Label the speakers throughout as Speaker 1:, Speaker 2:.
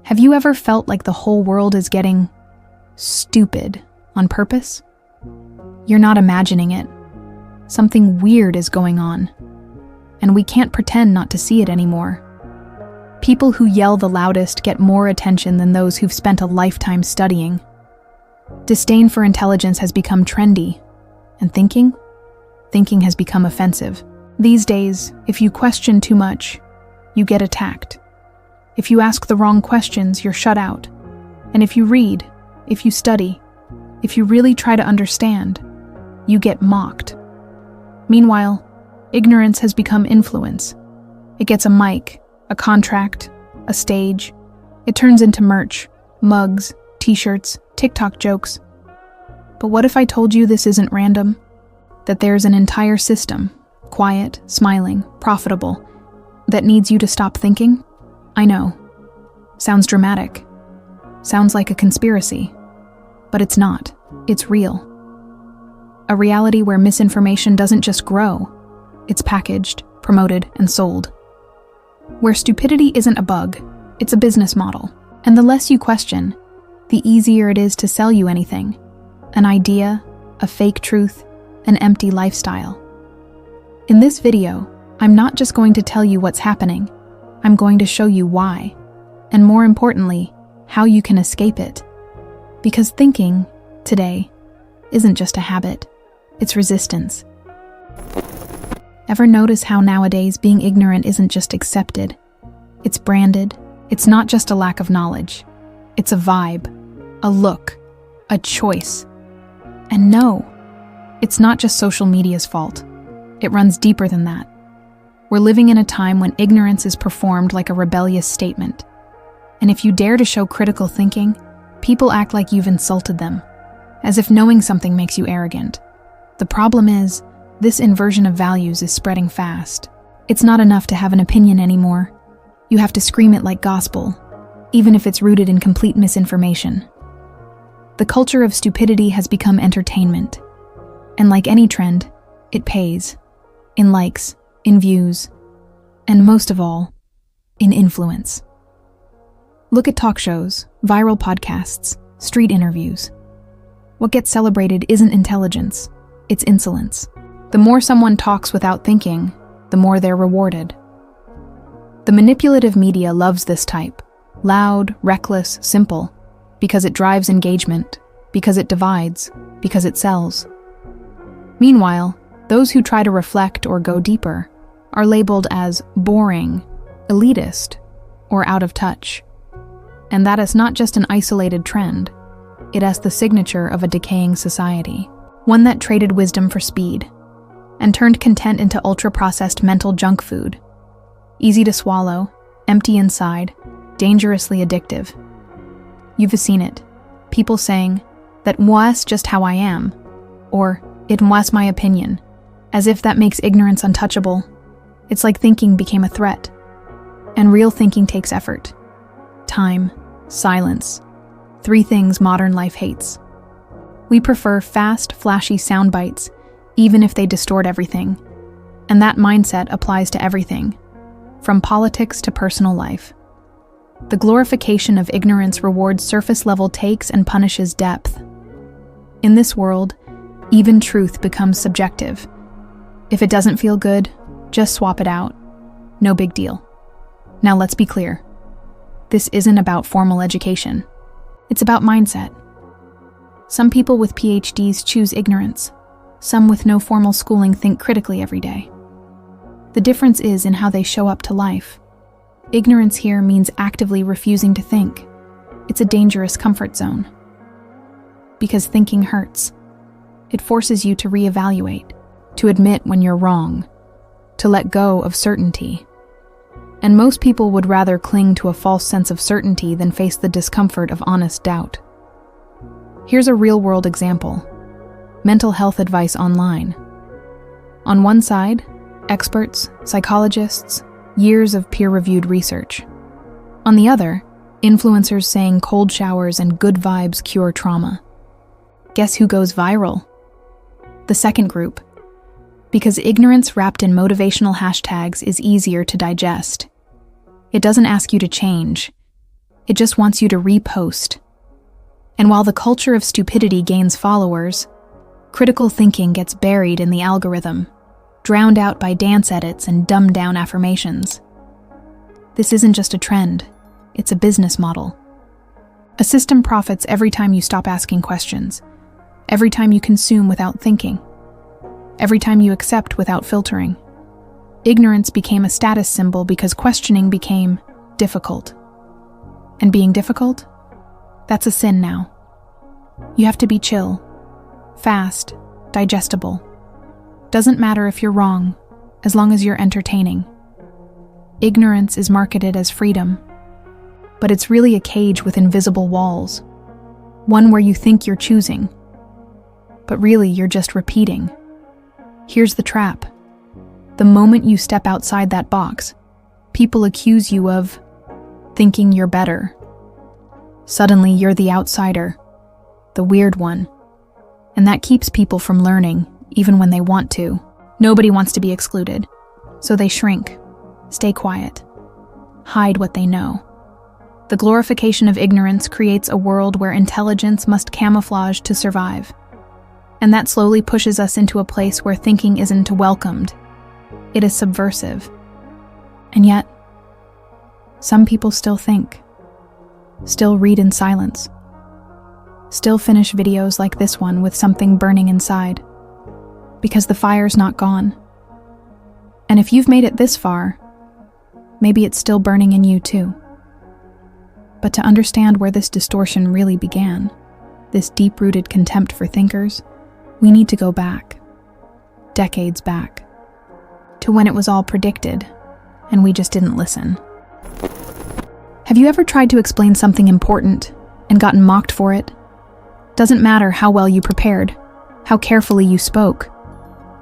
Speaker 1: Have you ever felt like the whole world is getting stupid on purpose? You're not imagining it. Something weird is going on, and we can't pretend not to see it anymore. People who yell the loudest get more attention than those who've spent a lifetime studying. Disdain for intelligence has become trendy, and thinking has become offensive. These days, if you question too much, you get attacked. If you ask the wrong questions, you're shut out. And if you read, if you study, if you really try to understand, you get mocked. Meanwhile, ignorance has become influence. It gets a mic, a contract, a stage. It turns into merch, mugs, t-shirts, TikTok jokes. But what if I told you this isn't random? That there's an entire system, quiet, smiling, profitable, that needs you to stop thinking? I know. Sounds dramatic. Sounds like a conspiracy. But it's not. It's real. A reality where misinformation doesn't just grow. It's packaged, promoted, and sold. Where stupidity isn't a bug, it's a business model. And the less you question, the easier it is to sell you anything. An idea, a fake truth, an empty lifestyle. In this video, I'm not just going to tell you what's happening. I'm going to show you why. And more importantly, how you can escape it. Because thinking, today, isn't just a habit. It's resistance. Ever notice how nowadays being ignorant isn't just accepted? It's branded. It's not just a lack of knowledge. It's a vibe, a look, a choice. And no, it's not just social media's fault. It runs deeper than that. We're living in a time when ignorance is performed like a rebellious statement. And if you dare to show critical thinking, people act like you've insulted them, as if knowing something makes you arrogant. The problem is, this inversion of values is spreading fast. It's not enough to have an opinion anymore. You have to scream it like gospel, even if it's rooted in complete misinformation. The culture of stupidity has become entertainment. And like any trend, it pays. In likes, in views, and most of all, in influence. Look at talk shows, viral podcasts, street interviews. What gets celebrated isn't intelligence, it's insolence. The more someone talks without thinking, the more they're rewarded. The manipulative media loves this type, loud, reckless, simple, because it drives engagement, because it divides, because it sells. Meanwhile, those who try to reflect or go deeper are labeled as boring, elitist, or out of touch. And that is not just an isolated trend. It has the signature of a decaying society, one that traded wisdom for speed, and turned content into ultra-processed mental junk food. Easy to swallow, empty inside, dangerously addictive. You've seen it. People saying, that moi's just how I am, or it moi's my opinion, as if that makes ignorance untouchable. It's like thinking became a threat. And real thinking takes effort. Time, silence, 3 things modern life hates. We prefer fast, flashy sound bites, even if they distort everything. And that mindset applies to everything, from politics to personal life. The glorification of ignorance rewards surface-level takes and punishes depth. In this world, even truth becomes subjective. If it doesn't feel good, just swap it out. No big deal. Now let's be clear. This isn't about formal education. It's about mindset. Some people with PhDs choose ignorance. Some with no formal schooling think critically every day. The difference is in how they show up to life. Ignorance here means actively refusing to think. It's a dangerous comfort zone. Because thinking hurts. It forces you to reevaluate, to admit when you're wrong, to let go of certainty. And most people would rather cling to a false sense of certainty than face the discomfort of honest doubt. Here's a real-world example. Mental health advice online. On one side, experts, psychologists, years of peer-reviewed research. On the other, influencers saying cold showers and good vibes cure trauma. Guess who goes viral? The second group. Because ignorance wrapped in motivational hashtags is easier to digest. It doesn't ask you to change. It just wants you to repost. And while the culture of stupidity gains followers, critical thinking gets buried in the algorithm, drowned out by dance edits and dumbed-down affirmations. This isn't just a trend, it's a business model. A system profits every time you stop asking questions, every time you consume without thinking, every time you accept without filtering. Ignorance became a status symbol because questioning became difficult. And being difficult? That's a sin now. You have to be chill, fast, digestible. Doesn't matter if you're wrong, as long as you're entertaining. Ignorance is marketed as freedom, but it's really a cage with invisible walls. One where you think you're choosing, but really you're just repeating. Here's the trap. The moment you step outside that box, people accuse you of thinking you're better. Suddenly you're the outsider, the weird one. And that keeps people from learning, even when they want to. Nobody wants to be excluded, so they shrink, stay quiet, hide what they know. The glorification of ignorance creates a world where intelligence must camouflage to survive. And that slowly pushes us into a place where thinking isn't welcomed. It is subversive. And yet, some people still think, still read in silence, still finish videos like this one with something burning inside, because the fire's not gone. And if you've made it this far, maybe it's still burning in you too. But to understand where this distortion really began, this deep-rooted contempt for thinkers, we need to go back, decades back, to when it was all predicted, and we just didn't listen. Have you ever tried to explain something important and gotten mocked for it? Doesn't matter how well you prepared, how carefully you spoke.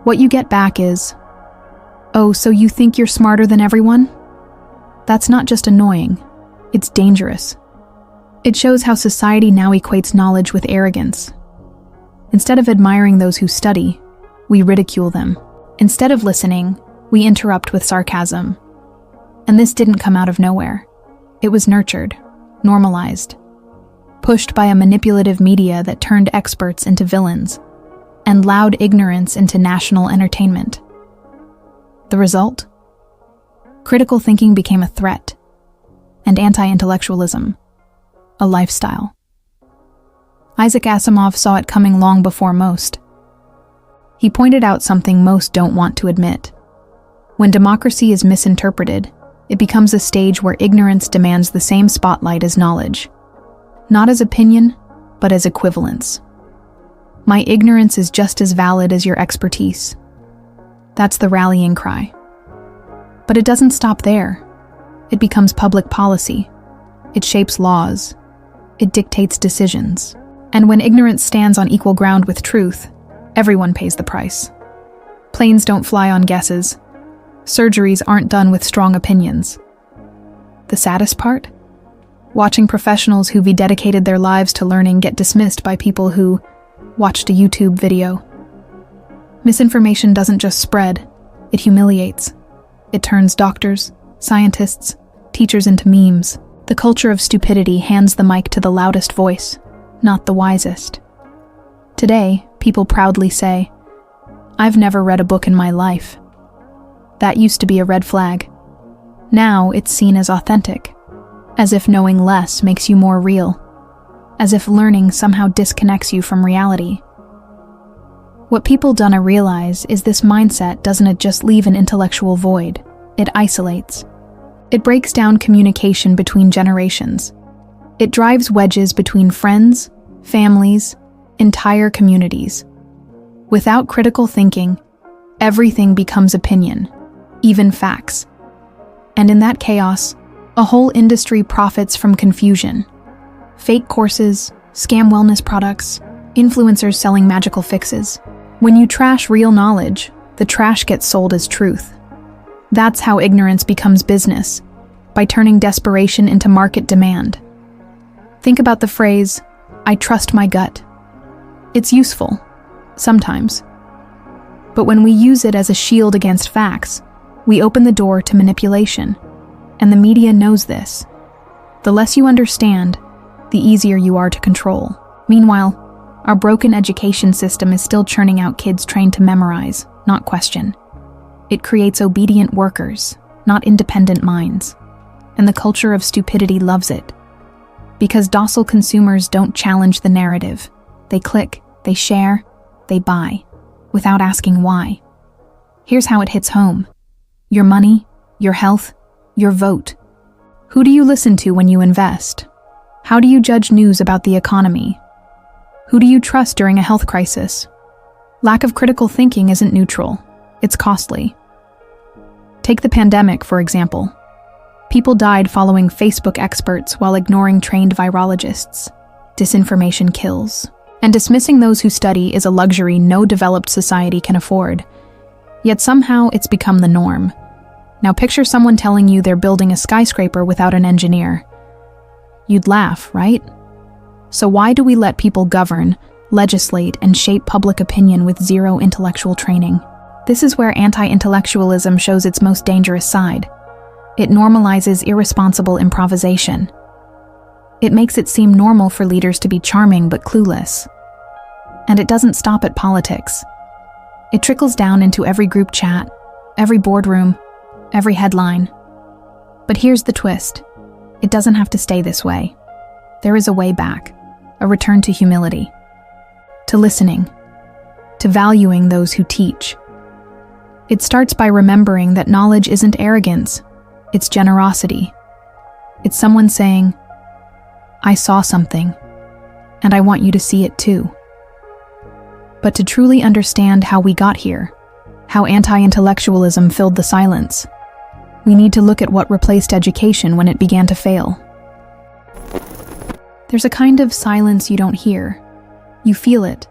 Speaker 1: What you get back is, "Oh, so you think you're smarter than everyone?" That's not just annoying, it's dangerous. It shows how society now equates knowledge with arrogance. Instead of admiring those who study, we ridicule them. Instead of listening, we interrupt with sarcasm. And this didn't come out of nowhere. It was nurtured, normalized, pushed by a manipulative media that turned experts into villains, and loud ignorance into national entertainment. The result? Critical thinking became a threat, and anti-intellectualism, a lifestyle. Isaac Asimov saw it coming long before most. He pointed out something most don't want to admit. When democracy is misinterpreted, it becomes a stage where ignorance demands the same spotlight as knowledge. Not as opinion, but as equivalence. My ignorance is just as valid as your expertise. That's the rallying cry. But it doesn't stop there. It becomes public policy. It shapes laws. It dictates decisions. And when ignorance stands on equal ground with truth, everyone pays the price. Planes don't fly on guesses. Surgeries aren't done with strong opinions. The saddest part? Watching professionals who've dedicated their lives to learning get dismissed by people who watched a YouTube video. Misinformation doesn't just spread, it humiliates. It turns doctors, scientists, teachers into memes. The culture of stupidity hands the mic to the loudest voice, not the wisest. Today, people proudly say, "I've never read a book in my life." That used to be a red flag. Now it's seen as authentic, as if knowing less makes you more real, as if learning somehow disconnects you from reality. What people don't realize is this mindset doesn't just leave an intellectual void, it isolates. It breaks down communication between generations. It drives wedges between friends, families, entire communities. Without critical thinking, everything becomes opinion, even facts. And in that chaos, a whole industry profits from confusion. Fake courses, scam wellness products, influencers selling magical fixes. When you trash real knowledge, the trash gets sold as truth. That's how ignorance becomes business, by turning desperation into market demand. Think about the phrase, "I trust my gut." It's useful, sometimes. But when we use it as a shield against facts, we open the door to manipulation. And the media knows this. The less you understand, the easier you are to control. Meanwhile, our broken education system is still churning out kids trained to memorize, not question. It creates obedient workers, not independent minds. And the culture of stupidity loves it. Because docile consumers don't challenge the narrative. They click, they share, they buy, without asking why. Here's how it hits home. Your money, your health, your vote. Who do you listen to when you invest? How do you judge news about the economy? Who do you trust during a health crisis? Lack of critical thinking isn't neutral. It's costly. Take the pandemic, for example. People died following Facebook experts while ignoring trained virologists. Disinformation kills. And dismissing those who study is a luxury no developed society can afford. Yet somehow it's become the norm. Now picture someone telling you they're building a skyscraper without an engineer. You'd laugh, right? So why do we let people govern, legislate, and shape public opinion with zero intellectual training? This is where anti-intellectualism shows its most dangerous side. It normalizes irresponsible improvisation. It makes it seem normal for leaders to be charming but clueless. And it doesn't stop at politics. It trickles down into every group chat, every boardroom, every headline. But here's the twist. It doesn't have to stay this way. There is a way back, a return to humility, to listening, to valuing those who teach. It starts by remembering that knowledge isn't arrogance, it's generosity. It's someone saying, I saw something, and I want you to see it too. But to truly understand how we got here, how anti-intellectualism filled the silence, we need to look at what replaced education when it began to fail. There's a kind of silence you don't hear. You feel it.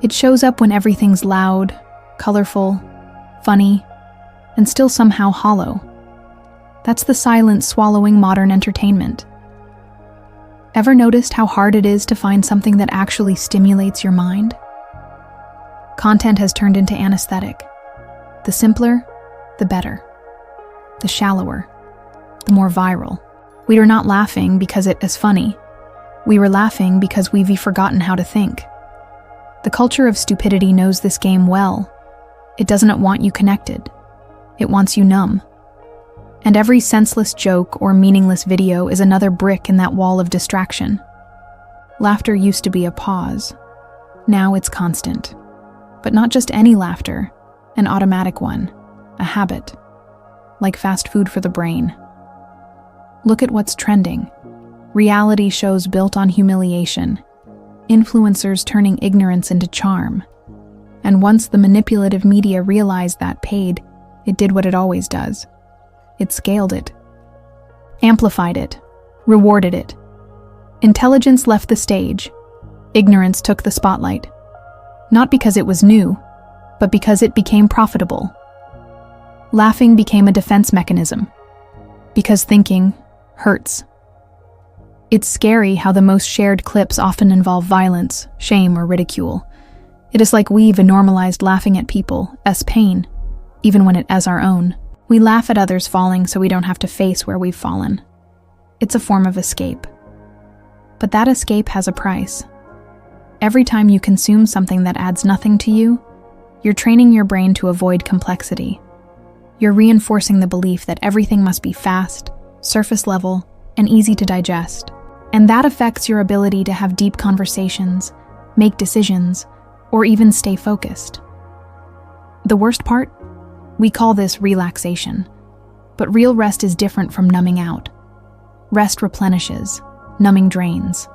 Speaker 1: It shows up when everything's loud, colorful, funny, and still somehow hollow. That's the silence swallowing modern entertainment. Ever noticed how hard it is to find something that actually stimulates your mind? Content has turned into anesthetic. The simpler, the better. The shallower, the more viral. We are not laughing because it is funny. We were laughing because we've forgotten how to think. The culture of stupidity knows this game well. It doesn't want you connected. It wants you numb. And every senseless joke or meaningless video is another brick in that wall of distraction. Laughter used to be a pause. Now it's constant. But not just any laughter, an automatic one, a habit, like fast food for the brain. Look at what's trending. Reality shows built on humiliation, influencers turning ignorance into charm. And once the manipulative media realized that paid, it did what it always does. It scaled it, amplified it, rewarded it. Intelligence left the stage. Ignorance took the spotlight. Not because it was new, but because it became profitable. Laughing became a defense mechanism, because thinking hurts. It's scary how the most shared clips often involve violence, shame, or ridicule. It is like we've normalized laughing at people as pain, even when it as our own. We laugh at others falling so we don't have to face where we've fallen. It's a form of escape. But that escape has a price. Every time you consume something that adds nothing to you, you're training your brain to avoid complexity. You're reinforcing the belief that everything must be fast, surface level, and easy to digest. And that affects your ability to have deep conversations, make decisions, or even stay focused. The worst part? We call this relaxation. But real rest is different from numbing out. Rest replenishes, numbing drains.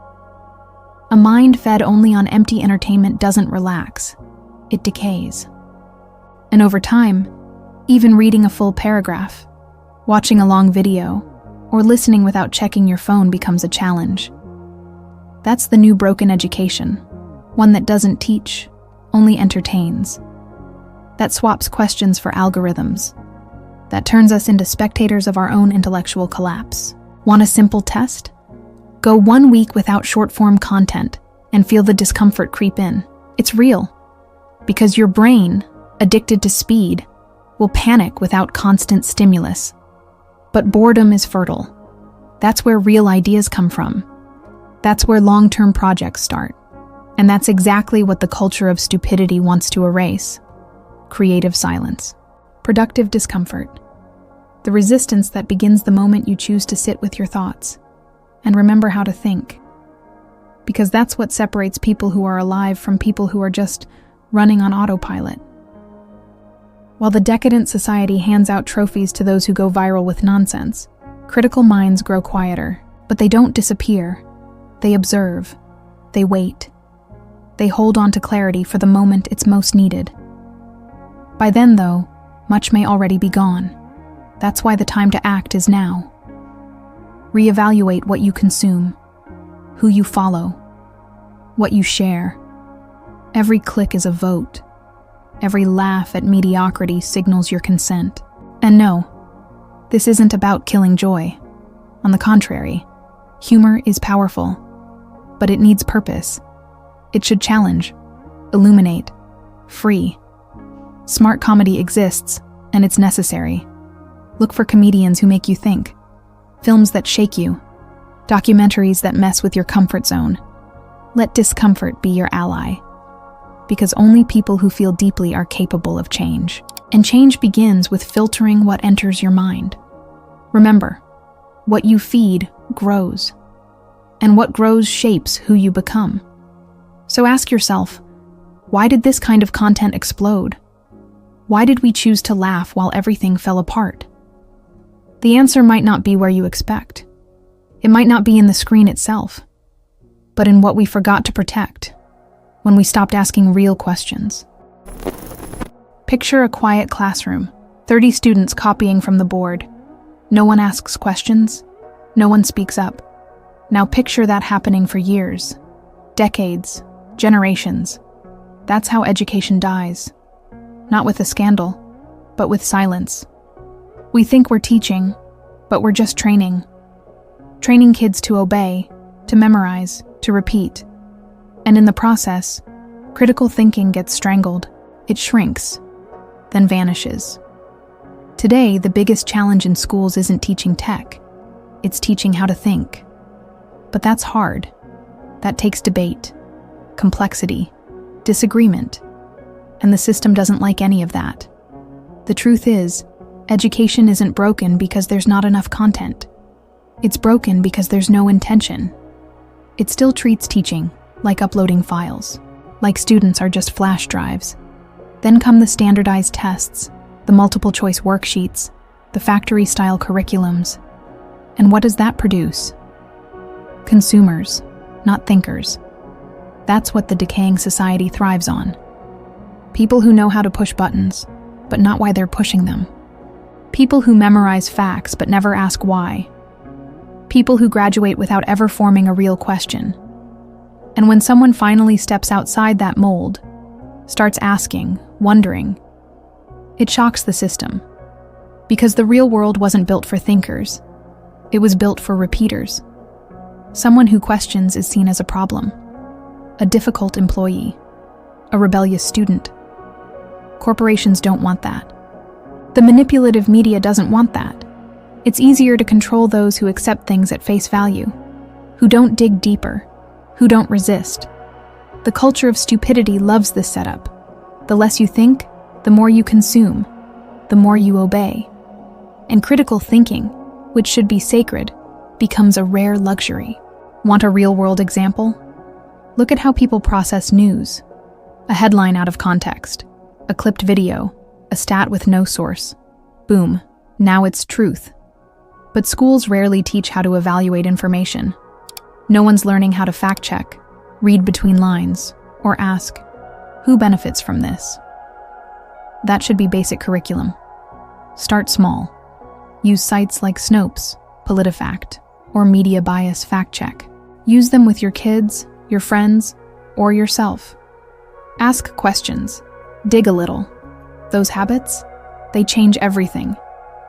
Speaker 1: A mind fed only on empty entertainment doesn't relax. It decays. And over time, even reading a full paragraph, watching a long video, or listening without checking your phone becomes a challenge. That's the new broken education, one that doesn't teach, only entertains. That swaps questions for algorithms. That turns us into spectators of our own intellectual collapse. Want a simple test? Go 1 week without short-form content and feel the discomfort creep in. It's real. Because your brain, addicted to speed, will panic without constant stimulus. But boredom is fertile. That's where real ideas come from. That's where long-term projects start. And that's exactly what the culture of stupidity wants to erase. Creative silence. Productive discomfort. The resistance that begins the moment you choose to sit with your thoughts and remember how to think. Because that's what separates people who are alive from people who are just running on autopilot. While the decadent society hands out trophies to those who go viral with nonsense, critical minds grow quieter, but they don't disappear. They observe. They wait. They hold on to clarity for the moment it's most needed. By then, though, much may already be gone. That's why the time to act is now. Reevaluate what you consume, who you follow, what you share. Every click is a vote. Every laugh at mediocrity signals your consent. And no, this isn't about killing joy. On the contrary, humor is powerful, but it needs purpose. It should challenge, illuminate, free. Smart comedy exists, and it's necessary. Look for comedians who make you think, films that shake you, documentaries that mess with your comfort zone. Let discomfort be your ally, because only people who feel deeply are capable of change. And change begins with filtering what enters your mind. Remember, what you feed grows, and what grows shapes who you become. So ask yourself, why did this kind of content explode? Why did we choose to laugh while everything fell apart? The answer might not be where you expect. It might not be in the screen itself, but in what we forgot to protect when we stopped asking real questions. Picture a quiet classroom, 30 students copying from the board. No one asks questions, no one speaks up. Now picture that happening for years, decades, generations. That's how education dies. Not with a scandal, but with silence. We think we're teaching, but we're just training. Training kids to obey, to memorize, to repeat. And in the process, critical thinking gets strangled. It shrinks, then vanishes. Today, the biggest challenge in schools isn't teaching tech. It's teaching how to think. But that's hard. That takes debate, complexity, disagreement. And the system doesn't like any of that. The truth is, education isn't broken because there's not enough content. It's broken because there's no intention. It still treats teaching like uploading files, like students are just flash drives. Then come the standardized tests, the multiple choice worksheets, the factory-style curriculums. And what does that produce? Consumers, not thinkers. That's what the decaying society thrives on. People who know how to push buttons, but not why they're pushing them. People who memorize facts but never ask why. People who graduate without ever forming a real question. And when someone finally steps outside that mold, starts asking, wondering, it shocks the system. Because the real world wasn't built for thinkers. It was built for repeaters. Someone who questions is seen as a problem, a difficult employee, a rebellious student. Corporations don't want that. The manipulative media doesn't want that. It's easier to control those who accept things at face value, who don't dig deeper, who don't resist. The culture of stupidity loves this setup. The less you think, the more you consume, the more you obey. And critical thinking, which should be sacred, becomes a rare luxury. Want a real-world example? Look at how people process news. A headline out of context, a clipped video, a stat with no source. Boom, now it's truth. But schools rarely teach how to evaluate information. No one's learning how to fact-check, read between lines, or ask, who benefits from this? That should be basic curriculum. Start small. Use sites like Snopes, PolitiFact, or Media Bias Fact Check. Use them with your kids, your friends, or yourself. Ask questions. Dig a little. Those habits, they change everything.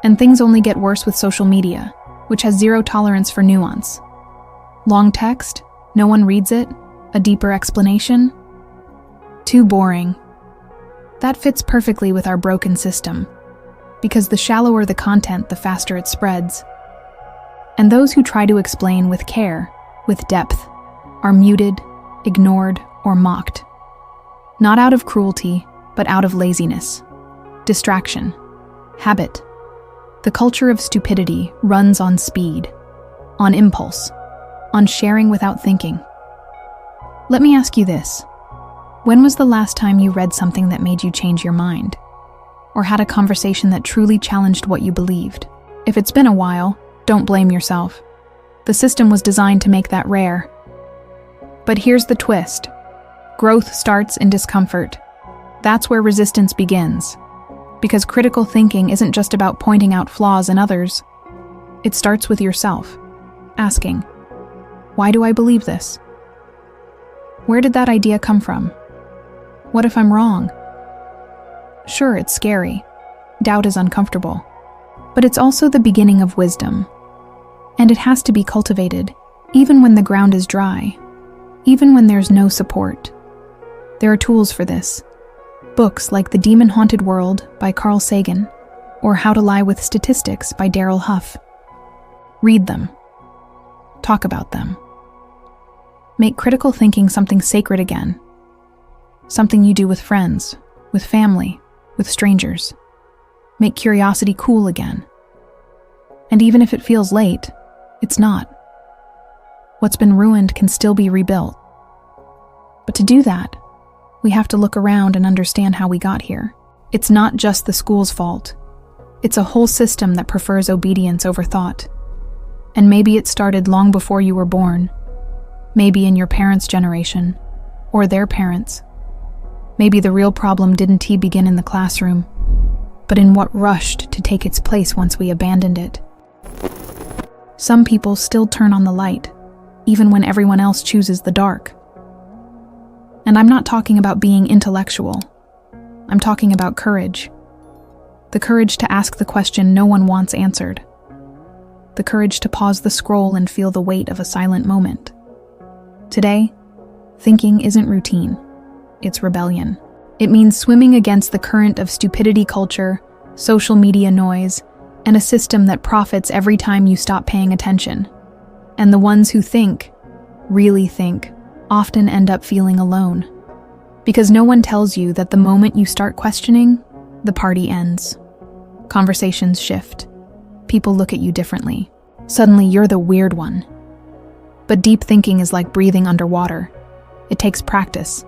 Speaker 1: And things only get worse with social media, which has zero tolerance for nuance. Long text, no one reads it, a deeper explanation? Too boring. That fits perfectly with our broken system, because the shallower the content, the faster it spreads. And those who try to explain with care, with depth, are muted, ignored, or mocked. Not out of cruelty, but out of laziness, distraction, habit. The culture of stupidity runs on speed, on impulse, on sharing without thinking. Let me ask you this. When was the last time you read something that made you change your mind? Or had a conversation that truly challenged what you believed? If it's been a while, don't blame yourself. The system was designed to make that rare. But here's the twist. Growth starts in discomfort. That's where resistance begins. Because critical thinking isn't just about pointing out flaws in others. It starts with yourself, asking, why do I believe this? Where did that idea come from? What if I'm wrong? Sure, it's scary. Doubt is uncomfortable. But it's also the beginning of wisdom. And it has to be cultivated, even when the ground is dry, even when there's no support. There are tools for this. Books like The Demon-Haunted World by Carl Sagan, or How to Lie with Statistics by Daryl Huff. Read them. Talk about them. Make critical thinking something sacred again. Something you do with friends, with family, with strangers. Make curiosity cool again. And even if it feels late, it's not. What's been ruined can still be rebuilt. But to do that, we have to look around and understand how we got here. It's not just the school's fault. It's a whole system that prefers obedience over thought. And maybe it started long before you were born. Maybe in your parents' generation, or their parents. Maybe the real problem didn't begin in the classroom, but in what rushed to take its place once we abandoned it. Some people still turn on the light, even when everyone else chooses the dark. And I'm not talking about being intellectual. I'm talking about courage. The courage to ask the question no one wants answered. The courage to pause the scroll and feel the weight of a silent moment. Today, thinking isn't routine. It's rebellion. It means swimming against the current of stupidity culture, social media noise, and a system that profits every time you stop paying attention. And the ones who think, really think, often end up feeling alone. Because no one tells you that the moment you start questioning, the party ends. Conversations shift. People look at you differently. Suddenly you're the weird one. But deep thinking is like breathing underwater. It takes practice,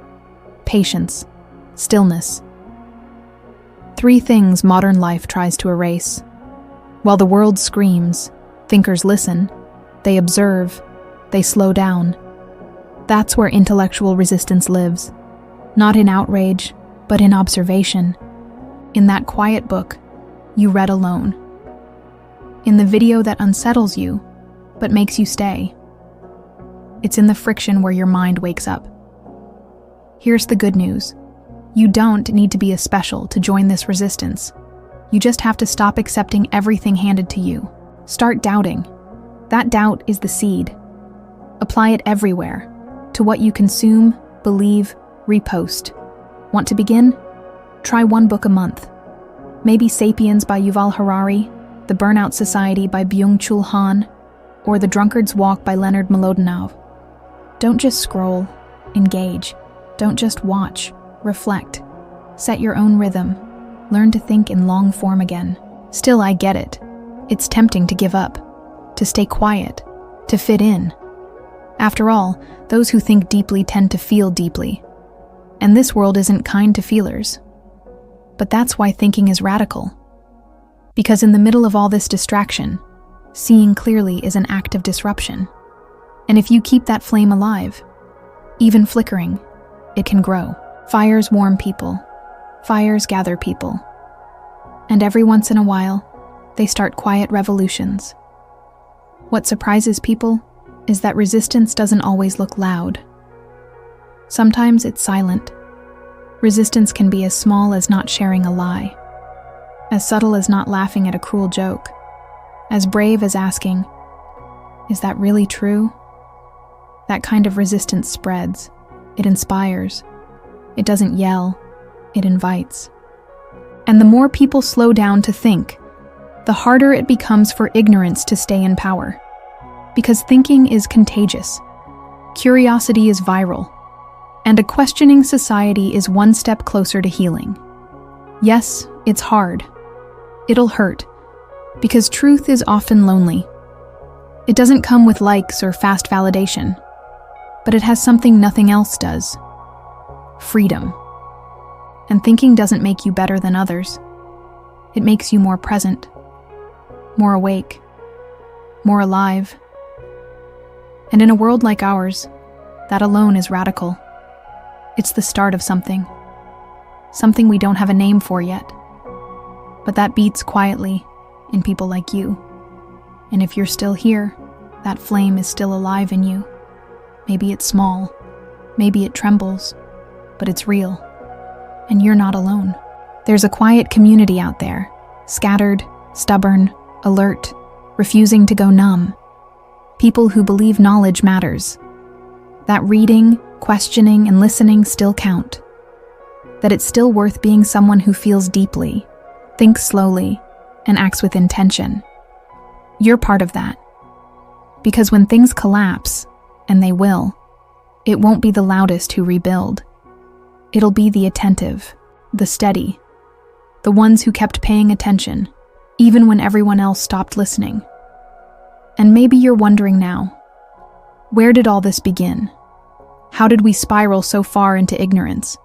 Speaker 1: patience, stillness. 3 things modern life tries to erase. While the world screams, thinkers listen, they observe, they slow down. That's where intellectual resistance lives. Not in outrage, but in observation. In that quiet book you read alone. In the video that unsettles you, but makes you stay. It's in the friction where your mind wakes up. Here's the good news. You don't need to be a special to join this resistance. You just have to stop accepting everything handed to you. Start doubting. That doubt is the seed. Apply it everywhere. To what you consume, believe, repost. Want to begin? Try 1 book a month. Maybe Sapiens by Yuval Harari, The Burnout Society by Byung-Chul Han, or The Drunkard's Walk by Leonard Mlodinow. Don't just scroll, engage. Don't just watch, reflect. Set your own rhythm. Learn to think in long form again. Still, I get it. It's tempting to give up, to stay quiet, to fit in. After all, those who think deeply tend to feel deeply. And this world isn't kind to feelers. But that's why thinking is radical. Because in the middle of all this distraction, seeing clearly is an act of disruption. And if you keep that flame alive, even flickering, it can grow. Fires warm people. Fires gather people. And every once in a while, they start quiet revolutions. What surprises people is that resistance doesn't always look loud. Sometimes it's silent. Resistance can be as small as not sharing a lie, as subtle as not laughing at a cruel joke, as brave as asking, "Is that really true?" That kind of resistance spreads. It inspires. It doesn't yell. It invites. And the more people slow down to think, the harder it becomes for ignorance to stay in power. Because thinking is contagious, curiosity is viral, and a questioning society is one step closer to healing. Yes, it's hard. It'll hurt, because truth is often lonely. It doesn't come with likes or fast validation, but it has something nothing else does: freedom. And thinking doesn't make you better than others. It makes you more present, more awake, more alive. And in a world like ours, that alone is radical. It's the start of something we don't have a name for yet, but that beats quietly in people like you. And if you're still here, that flame is still alive in you. Maybe it's small, maybe it trembles, but it's real. And you're not alone. There's a quiet community out there, scattered, stubborn, alert, refusing to go numb. People who believe knowledge matters. That reading, questioning, and listening still count. That it's still worth being someone who feels deeply, thinks slowly, and acts with intention. You're part of that. Because when things collapse, and they will, it won't be the loudest who rebuild. It'll be the attentive, the steady, the ones who kept paying attention, even when everyone else stopped listening. And maybe you're wondering now, where did all this begin? How did we spiral so far into ignorance?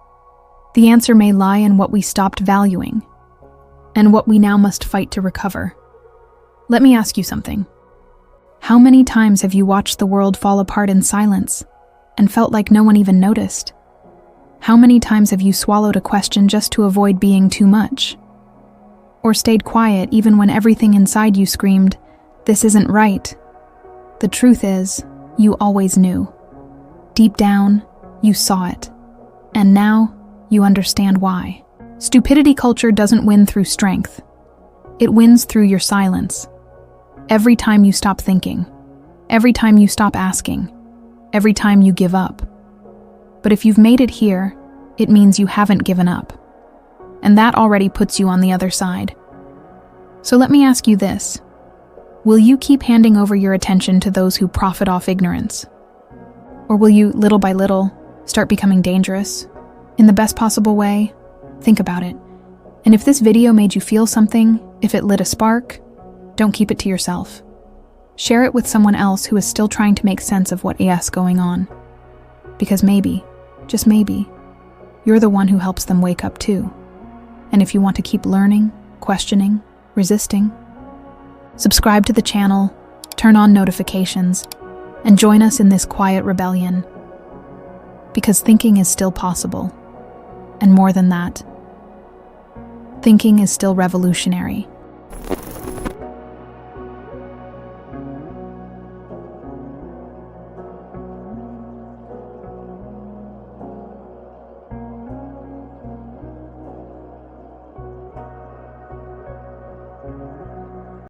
Speaker 1: The answer may lie in what we stopped valuing, and what we now must fight to recover. Let me ask you something. How many times have you watched the world fall apart in silence and felt like no one even noticed? How many times have you swallowed a question just to avoid being too much? Or stayed quiet even when everything inside you screamed, "This isn't right"? The truth is, you always knew. Deep down, you saw it. And now, you understand why. Stupidity culture doesn't win through strength. It wins through your silence. Every time you stop thinking, every time you stop asking, every time you give up. But if you've made it here, it means you haven't given up. And that already puts you on the other side. So let me ask you this. Will you keep handing over your attention to those who profit off ignorance? Or will you, little by little, start becoming dangerous? In the best possible way? Think about it. And if this video made you feel something, if it lit a spark, don't keep it to yourself. Share it with someone else who is still trying to make sense of what is going on. Because maybe, just maybe, you're the one who helps them wake up too. And if you want to keep learning, questioning, resisting, subscribe to the channel, turn on notifications, and join us in this quiet rebellion. Because thinking is still possible. And more than that, thinking is still revolutionary.